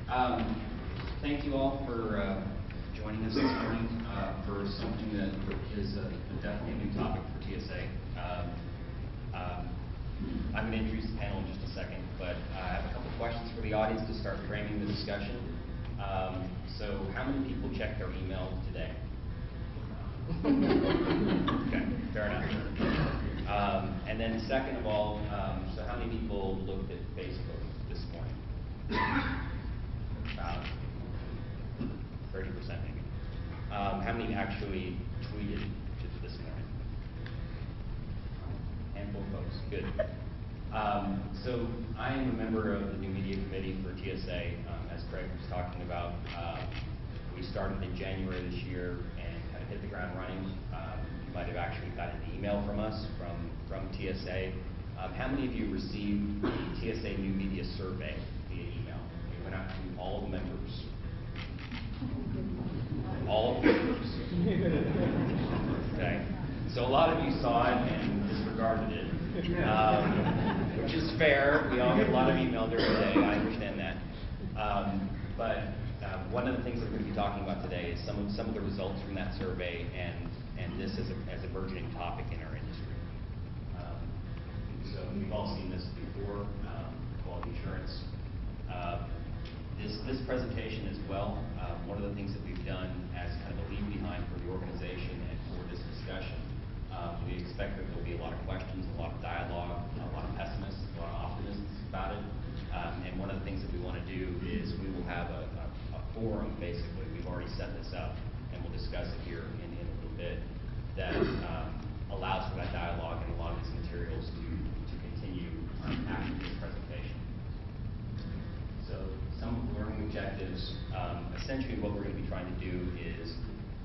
Thank you all for joining us this morning for something that is definitely a new topic for TSA. I'm going to introduce the panel in just a second, but I have a couple questions for the audience to start framing the discussion. So how many people checked their email today? Okay, fair enough. And then second of all, so how many people looked at Facebook this morning? About 30% maybe. How many actually tweeted this morning? Handful of folks, good. So I am a member of the New Media Committee for TSA, as Craig was talking about. We started in January this year and kind of hit the ground running. You might have actually got an email from us, from TSA. How many of you received the TSA New Media Survey via email? It went out to all the members. All of the members. Okay. So a lot of you saw it and disregarded it, which is fair. We all get a lot of email during the day. I understand that. But one of the things that we're going to be talking about today is some of the results from that survey and this as a burgeoning topic in our industry. So we've all seen this before, quality assurance. This presentation as well, one of the things that we've done as kind of a leave behind for the organization and for this discussion, we expect that there'll be a lot of questions, a lot of dialogue, a lot of pessimists, a lot of optimists about it. And one of the things that we want to do is we will have a forum, basically. We've already set this up, and we'll discuss it here in a little bit, that allows for that dialogue and a lot of these materials to continue after this presentation. So some learning objectives, essentially what we're going to be trying to do is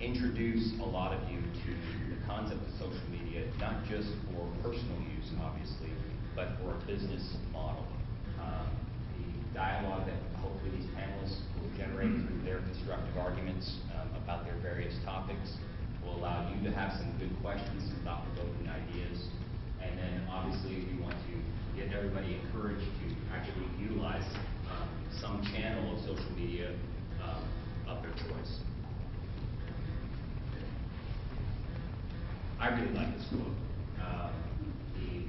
introduce a lot of you to the concept of social media, not just for personal use, obviously, but for a business model. The dialogue that hopefully these panelists will generate through their constructive arguments about their various topics will allow you to have some good questions, some thought-provoking ideas, and then obviously we want to get everybody encouraged to actually utilize some channel of social media of their choice. I really like this quote.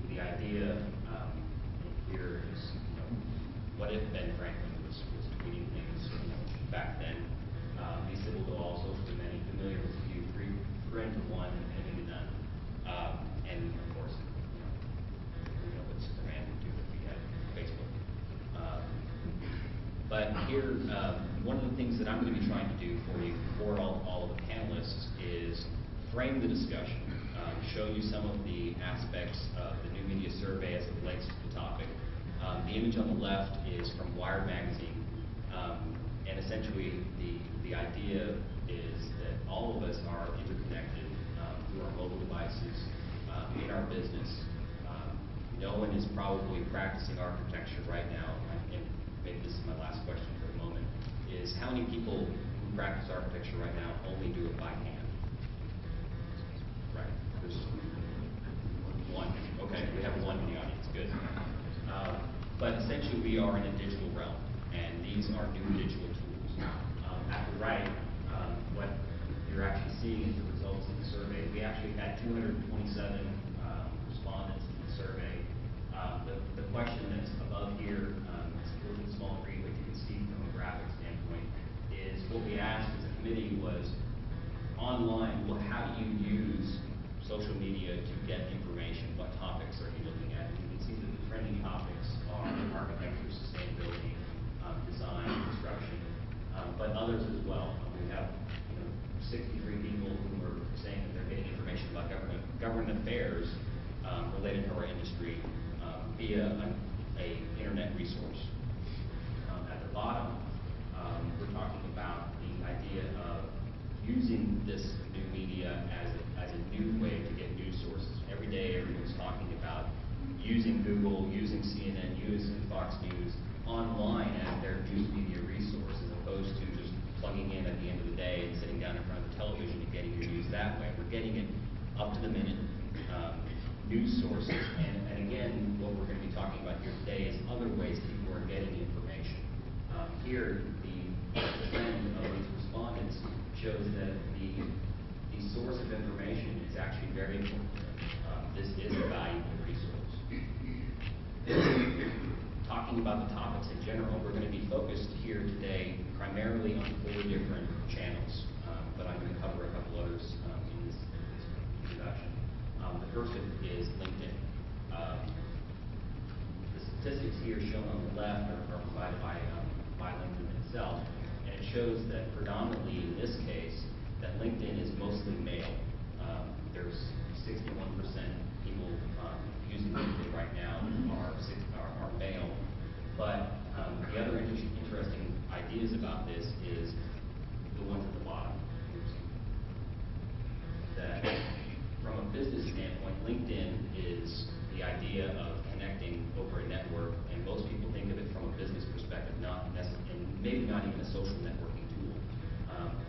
The idea here is, what if Ben Franklin was tweeting things back then? Be civil to all, social to many, familiar with few, friend to one, enemy to none. And of course, we know what Superman would do if we had Facebook. But here, one of the things that I'm going to be trying to do for you, for all of the panelists, is frame the discussion, show you some of the aspects of the New Media Survey as it relates to the topic. The image on the left is from Wired magazine, and essentially the idea is that all of us are interconnected through our mobile devices in our business. No one is probably practicing architecture right now, and maybe this is my last question for the moment, is how many people who practice architecture right now only do it by hand? Right, there's one. Okay, we have one in the audience, good. But essentially we are in a digital realm, and these are new digital tools. At the right, what you're actually seeing is the results of the survey. We actually had 227 respondents in the survey. The question that's above here, it's a little bit small to read, but you can see from a graphic standpoint, is what we asked as a committee was, online, how do you use social media to get information? What topics are you looking at? And you can see that the trending topics are architecture, sustainability, design, construction, but others as well. We have 63 people who are saying that they're getting information about government affairs related to our industry via an internet resource. At the bottom, we're talking about the idea of using this new media as a new way to get news sources. Every day, everyone's talking about using Google, using CNN, using Fox News online as their news media resource, as opposed to just plugging in at the end of the day and sitting down in front of the television and getting your news that way. We're getting it up to the minute news sources. And again, what we're going to be talking about here today is other ways people are getting information. Here, the talking about the topics in general, we're going to be focused here today primarily on 4 different channels, but I'm going to cover a couple others in this introduction. The first is LinkedIn. The statistics here shown on the left are provided by LinkedIn itself, and it shows that predominantly in this case that LinkedIn is mostly male. There's 61% people using LinkedIn right now are male. But the other interesting ideas about this is the ones at the bottom. That from a business standpoint, LinkedIn is the idea of connecting over a network, and most people think of it from a business perspective, not necessarily, and maybe not even a social networking tool.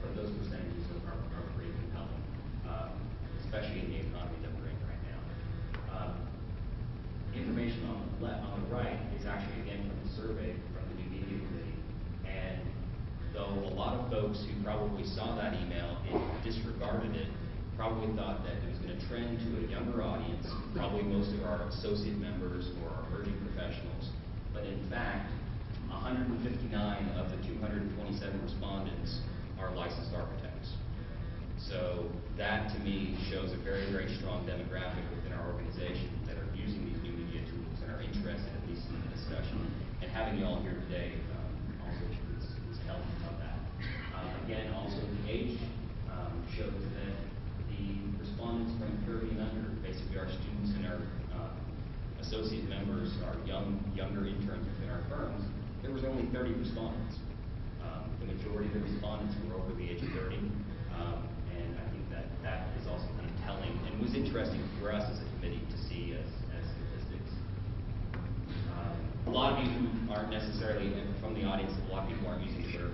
But those percentages are pretty compelling, especially in the economy that we're in right now. Information on the right is actually, again, from the survey from the New Media Committee. And though a lot of folks who probably saw that email and disregarded it probably thought that it was going to trend to a younger audience, probably most of our associate members or our emerging professionals. But in fact, 159 of the 227 respondents are licensed architects. So that, to me, shows a very, very strong demographic within our organization that are using these new media tools and are interested, at least in the discussion. And having you all here today also is telling of that. Again, also the age shows that the respondents from 30 and under, basically our students and our associate members, our younger interns within our firms, there was only 30 respondents. The majority of the respondents were over the age of 30. And I think that is also kind of telling, and was interesting for us as a committee to see as statistics. A lot of you who aren't necessarily from the audience, a lot of people aren't using Twitter.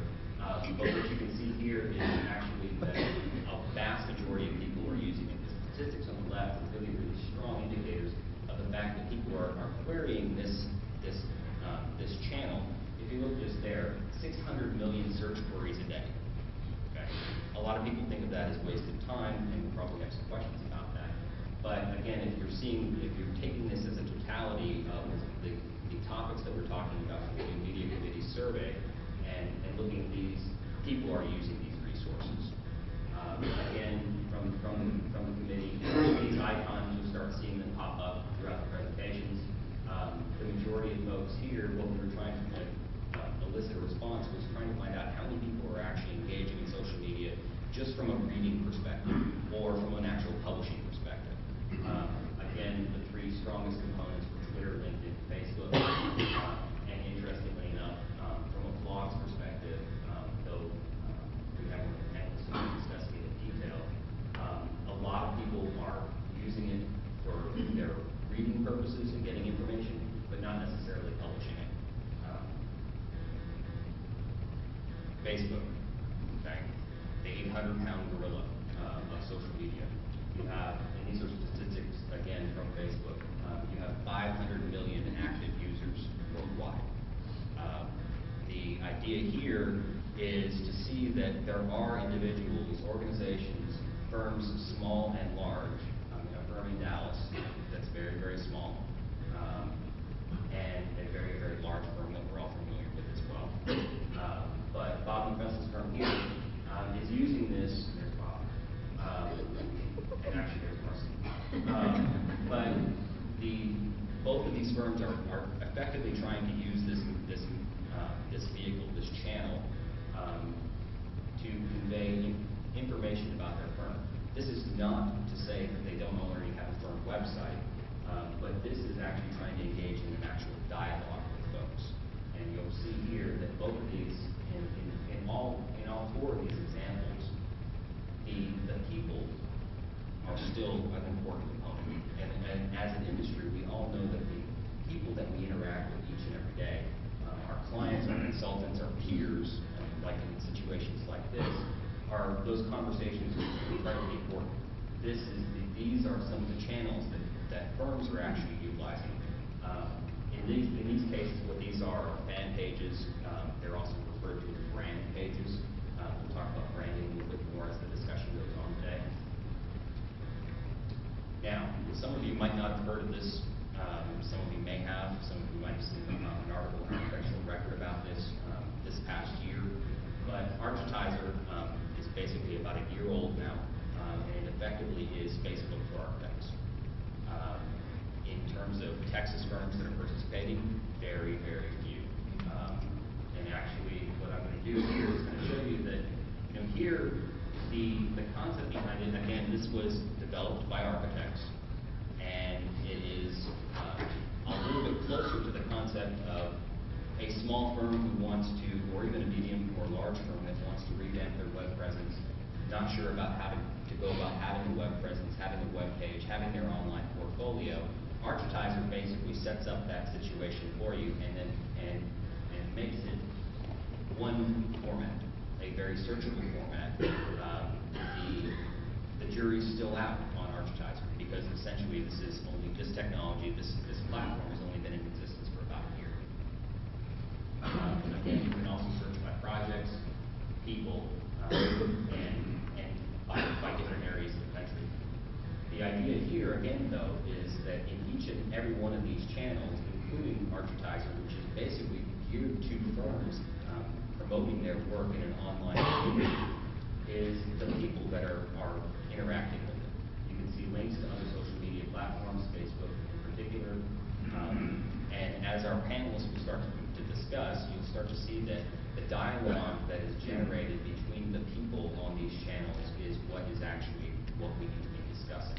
But what you can see here is actually that a vast majority of people are using it. The statistics on the left are really, really strong indicators of the fact that people are querying this channel. If you look just there, 600 million search queries a day. A lot of people think of that as wasted time, and we'll probably have some questions about that. But again, if you're taking this as a totality of the topics that we're talking about for the New Media Committee survey, and looking at these, people are using these resources. Again, from the committee, these icons, you'll start seeing them pop up throughout the presentations. The majority of folks here, what we were trying to elicit a response was trying to find out how many people are actually engaging in social media just from a reading perspective or from an actual publishing perspective. Again, the 3 strongest components were Twitter, LinkedIn, Facebook, and interestingly enough, from a blogs perspective, though we haven't discussed it in detail, a lot of people are using it for their reading purposes and getting information, but not necessarily publishing it. Facebook, okay, the 800-pound gorilla of social media. You have, and these are statistics again from Facebook, you have 500 million active users worldwide. The idea here is to see that there are individuals, organizations, firms, small and large. A firm in Dallas that's very, very small, and a very, very large firm that we're all familiar with as well. But Bob McBess's firm here is using this. There's Bob, and actually there's Marcela. But both of these firms are effectively trying to use this vehicle, this channel, to convey information about their firm. This is not to say that they don't already have a firm website, but this is actually trying to engage in an actual dialogue with folks. And you'll see here that both of these, in all 4 of these examples, the people are still an important component. And as an industry, we all know that the people that we interact with each and every day, our clients, our consultants, our peers, like in situations like this, those conversations are incredibly important. These are some of the channels that firms are actually utilizing. In these cases, what these are fan pages. They're also referred to as brand pages. We'll talk about branding a little bit more as the discussion goes on today. Now, some of you might not have heard of this. Some of you may have. Some of you might have seen an article old now, and it effectively is Facebook for architects. In terms of Texas firms that are participating, very, very few. And actually, what I'm going to do here is going to show you that, here, the concept behind it, again, this was developed by architects, and it is a little bit closer to the concept of a small firm who wants to, or even a medium or large firm that wants to revamp their web presence, not sure about how to go about having a web presence, having a web page, having their online portfolio. Architizer basically sets up that situation for you and makes it one format, a very searchable format. The jury's still out on Architizer because essentially this is only just technology. This platform has only been in existence for about a year. Again, you can also search by projects, people, and by different areas of the country. The idea here, again, though, is that in each and every one of these channels, including Architizer, which is basically geared to firms promoting their work in an online community, is the people that are interacting with it. You can see links to other social media platforms, Facebook in particular. And as our panelists will start to discuss, you'll start to see that the dialogue that is generated between the people on these channels is what is actually what we need to be discussing.